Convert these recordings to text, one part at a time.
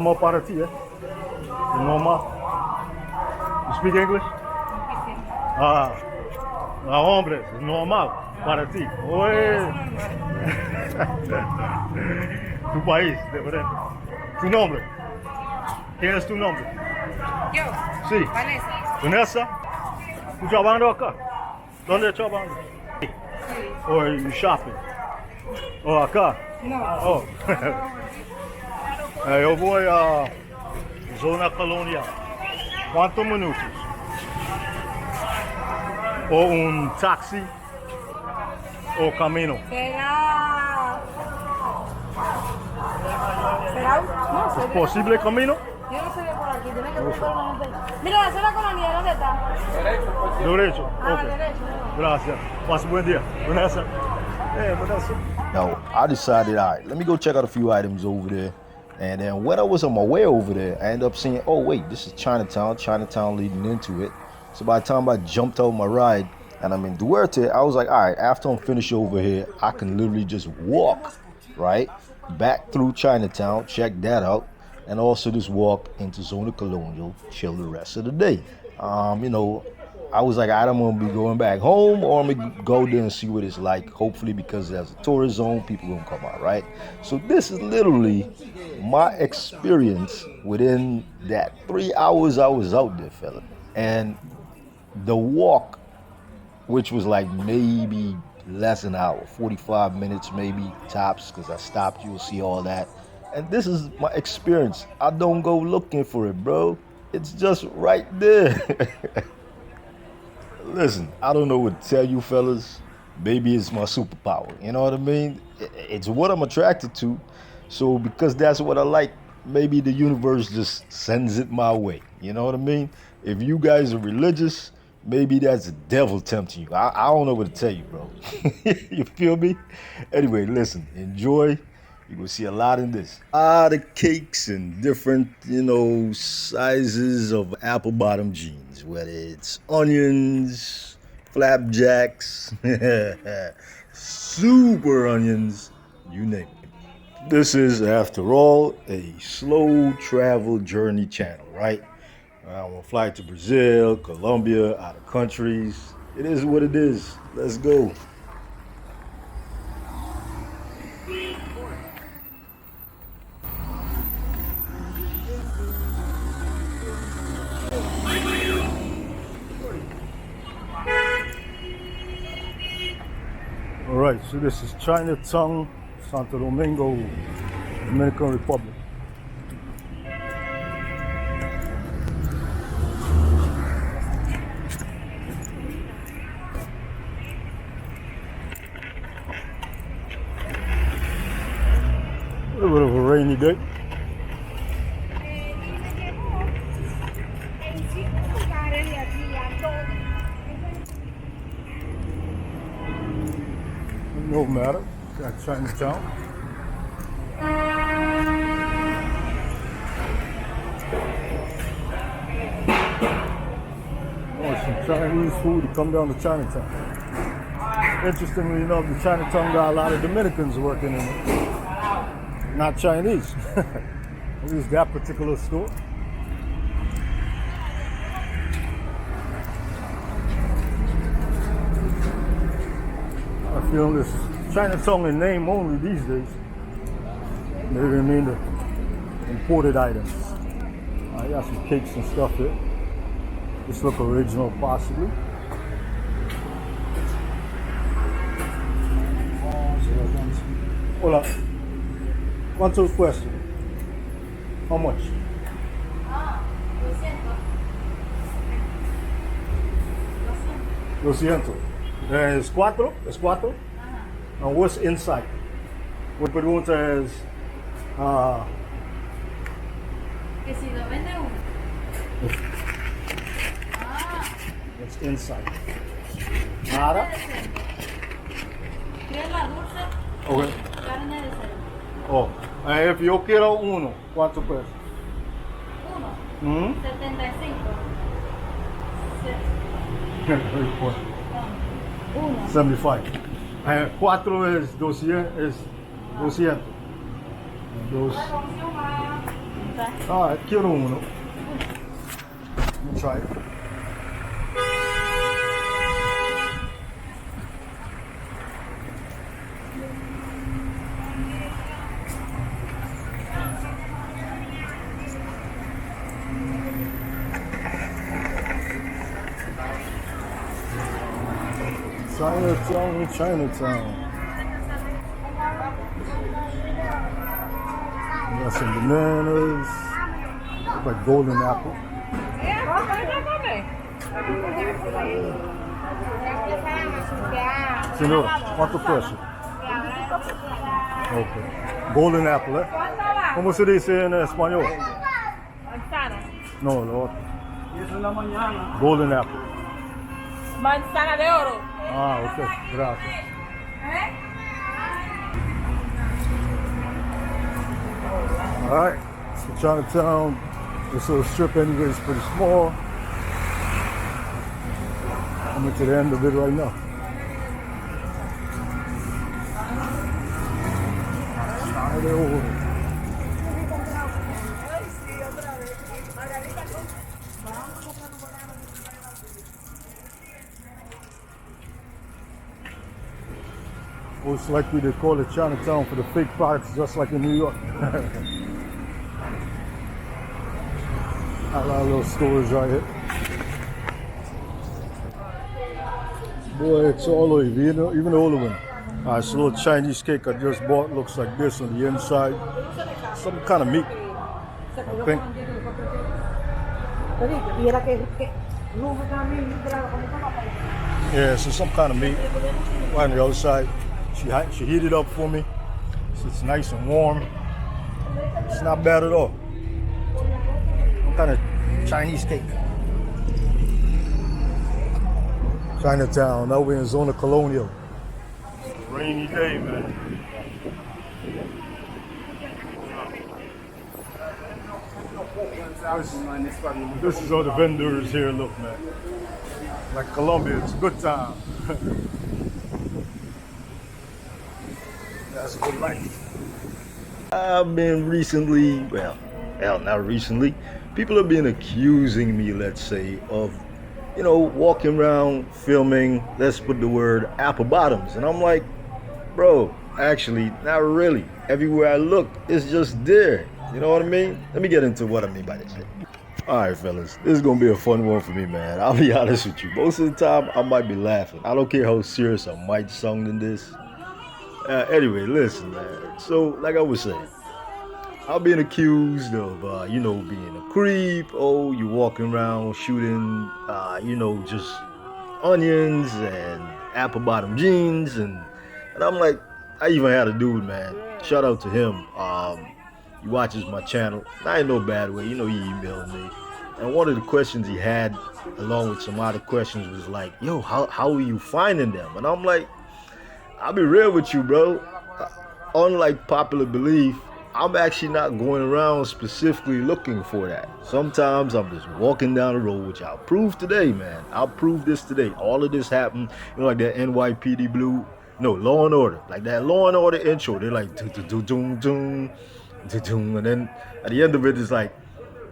normal para ti, ¿eh? Es normal. You speak English? Ah, hombre, es normal para ti. Oye. Tu país, diferente. Tu nombre. ¿Quién es tu nombre? Yo. Sí. Vanessa. Vanessa. ¿Tú trabajando acá? ¿Dónde trabajas? Sí. ¿O you shopping? ¿O acá? No. Oh. Yo voy a zona colonial. ¿Cuántos minutos? ¿O un taxi? ¿O camino? Será. No sé. ¿Es posible camino? Yo no sé de por aquí, tiene que buscar una gente. Mira, la zona colonial, ¿dónde está? Derecho. Ah, Okay. derecho. Gracias. Pase buen día. Vanessa. Hey, Vanessa. Now, I decided, all right, let me go check out a few items over there. And then when I was on my way over there, I ended up seeing, oh, wait, this is Chinatown leading into it. So by the time I jumped out my ride and I'm in Duarte, I was like, all right, after I'm finished over here, I can literally just walk, right, back through Chinatown, check that out, and also just walk into Zona Colonial, chill the rest of the day. I was like, I don't want to be going back home, or I'm going to go there and see what it's like. Hopefully, because there's a tourist zone, people going to come out, right? So this is literally my experience within that 3 hours I was out there, fella. And the walk, which was like maybe less than an hour, 45 minutes maybe tops, because I stopped, you'll see all that. And this is my experience. I don't go looking for it, bro. It's just right there. Listen, I don't know what to tell you fellas. Maybe it's my superpower, you know what I mean? It's what I'm attracted to. So because that's what I like, maybe the universe just sends it my way, you know what I mean? If you guys are religious, maybe that's the devil tempting you. I don't know what to tell you, bro. You feel me? Anyway, listen, enjoy. You're gonna see a lot in this. A lot of cakes and different, sizes of apple bottom jeans, whether it's onions, flapjacks, super onions, you name it. This is, after all, a slow travel journey channel, right? I want to fly to Brazil, Colombia, other countries. It is what it is. Let's go. All right, so this is Chinatown, Santo Domingo, Dominican Republic. A little bit of a rainy day. No matter, got Chinatown. Oh, some Chinese food to come down to Chinatown. Interestingly enough, the Chinatown got a lot of Dominicans working in it. Not Chinese. At least that particular store. I feel this Chinatown in name only these days. They didn't mean the imported items. I got some cakes and stuff here. This look original, possibly. Hola. ¿Cuánto cuesta? How much? 200. ¿Es cuatro? ¿Es cuatro? And what's inside? Mi pregunta es... Que si lo vende uno. What's inside? Nada? Crema dulce, Okay. carne de cerdo. Oh, if yo quiero uno, ¿cuánto cuesta? Uno. Mm? 75. Uno. 75. Cuatro es 200. Es 200. Dos. Alright, quiero uno. Let me try it. Chinatown, Chinatown. We got some bananas. Look like golden apple. Señor, ¿cuánto precio? Okay. Golden apple, ¿eh? ¿Cómo se dice en español? Manzana. No, lo otro. Y eso en la mañana. Golden apple. Manzana de oro. Ah, ok. Gracias. Alright, so Chinatown, this little strip anyway is pretty small. Coming to the end of it right now. Most likely they call it Chinatown for the fake products, just like in New York. A lot of little stores right here. Boy, it's all over, even the older one. Alright, it's a little Chinese cake I just bought. Looks like this on the inside. Some kind of meat, I think. Yeah, so some kind of meat. Right on the other side. She heated it up for me. So it's nice and warm. It's not bad at all. Some kind of Chinese cake. Chinatown, now we're in Zona Colonial. It's a rainy day, man. This is all the vendors here, look, man. Like Colombia, it's a good time. That's a good life. I've been recently, well, hell, not recently. People have been accusing me, let's say, of, you know, walking around filming, let's put the word apple bottoms. And I'm like, bro, actually, not really. Everywhere I look, it's just there. You know what I mean? Let me get into what I mean by this. All right, fellas, this is going to be a fun one for me, man. I'll be honest with you. Most of the time, I might be laughing. I don't care how serious I might sound in this. Anyway, listen, man. So, like I was saying, I'm being accused of, you know, being a creep. Oh, you walking around shooting, you know, just onions and apple bottom jeans. And I'm like, I even had a dude, man. Shout out to him. He watches my channel. Not in no bad way. You know, he emailed me. And one of the questions he had, along with some other questions, was like, yo, how are you finding them? And I'm like, I'll be real with you, bro. Unlike popular belief, I'm actually not going around specifically looking for that. Sometimes I'm just walking down the road, which I'll prove today, man. I'll prove this today. All of this happened, you know, like that NYPD Blue, no, Law and Order. Like that Law and Order intro. They're like, and then at the end of it, it's like,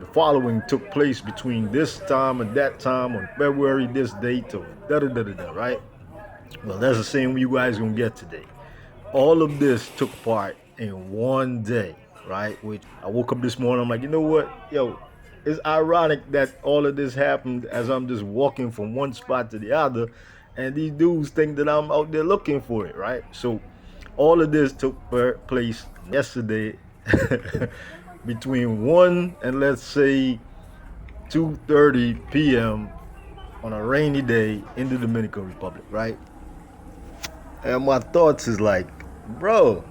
the following took place between this time and that time on February, this date, or da-da-da-da-da, right? Well, that's the same you guys gonna get today. All of this took part in one day, right? Which I woke up this morning, I'm like, you know what? Yo, it's ironic that all of this happened as I'm just walking from one spot to the other, and these dudes think that I'm out there looking for it, right? So all of this took place yesterday between 1 and let's say 2:30 p.m. on a rainy day in the Dominican Republic, right? And my thoughts is like, bro,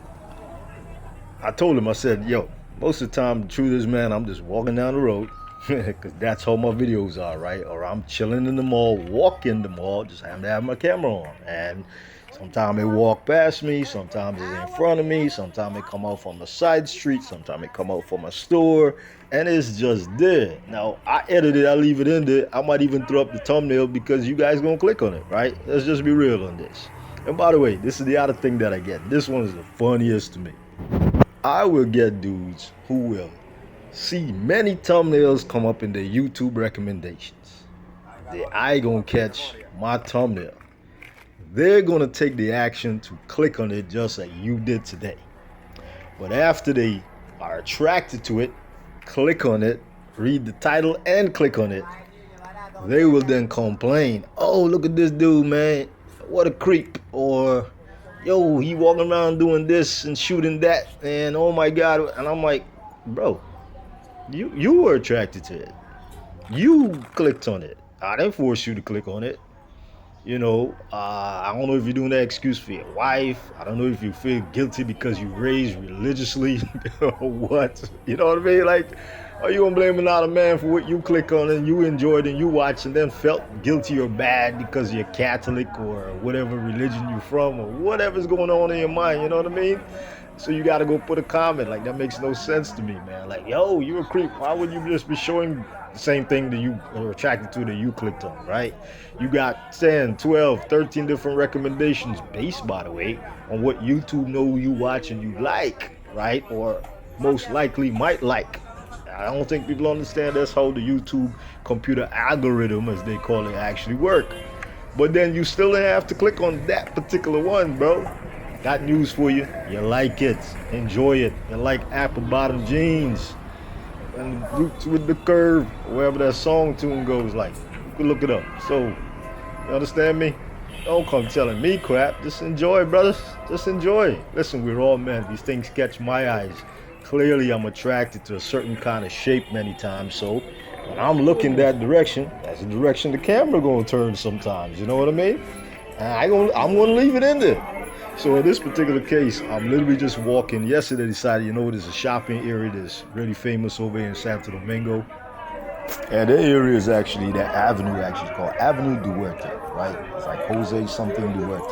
I told him, I said, yo, most of the time, the truth is, man, I'm just walking down the road, because that's how my videos are, right? Or I'm chilling in the mall, walking the mall, just happen to have my camera on. And sometimes they walk past me, sometimes they're in front of me, sometimes they come out from a side street, sometimes they come out from a store, and it's just there. Now, I edit it, I leave it in there. I might even throw up the thumbnail because you guys gonna click on it, right? Let's just be real on this. And by the way, this is the other thing that I get. This one is the funniest to me. I will get dudes who will see many thumbnails come up in the YouTube recommendations. The eye gonna catch my thumbnail. They're gonna take the action to click on it just like you did today. But after they are attracted to it, click on it, read the title and click on it, they will then complain, oh, look at this dude, man, what a creep, or yo, he walking around doing this and shooting that, and oh my God. And I'm like, bro, you were attracted to it. You clicked on it. I didn't force you to click on it. I don't know if you're doing that excuse for your wife. I don't know if you feel guilty because you raised religiously or what. You know what I mean? Like, are you gonna blame another man for what you click on and you enjoyed and you watched and then felt guilty or bad because you're Catholic or whatever religion you're from or whatever's going on in your mind? You know what I mean? So you gotta go put a comment. Like, that makes no sense to me, man. Like, yo, you a creep. Why would you just be showing the same thing that you are attracted to that you clicked on, right? You got 10, 12, 13 different recommendations based, by the way, on what YouTube know you watch and you like, right? Or most likely might like. I don't think people understand that's how the YouTube computer algorithm, as they call it, actually work. But then you still have to click on that particular one, bro. Got news for you. You like it. Enjoy it. You like apple bottom jeans and roots with the curve, wherever that song tune goes, like. You can look it up. So, you understand me? Don't come telling me crap. Just enjoy, brothers. Just enjoy. Listen, we're all men. These things catch my eyes. Clearly, I'm attracted to a certain kind of shape many times. So, when I'm looking that direction, that's the direction the camera gonna turn sometimes. You know what I mean? And I'm gonna leave it in there. So in this particular case, I'm literally just walking. Yesterday, I decided, there's a shopping area that's really famous over here in Santo Domingo. And that area is actually, that avenue actually is called Avenue Duarte, right? It's like Jose something Duarte.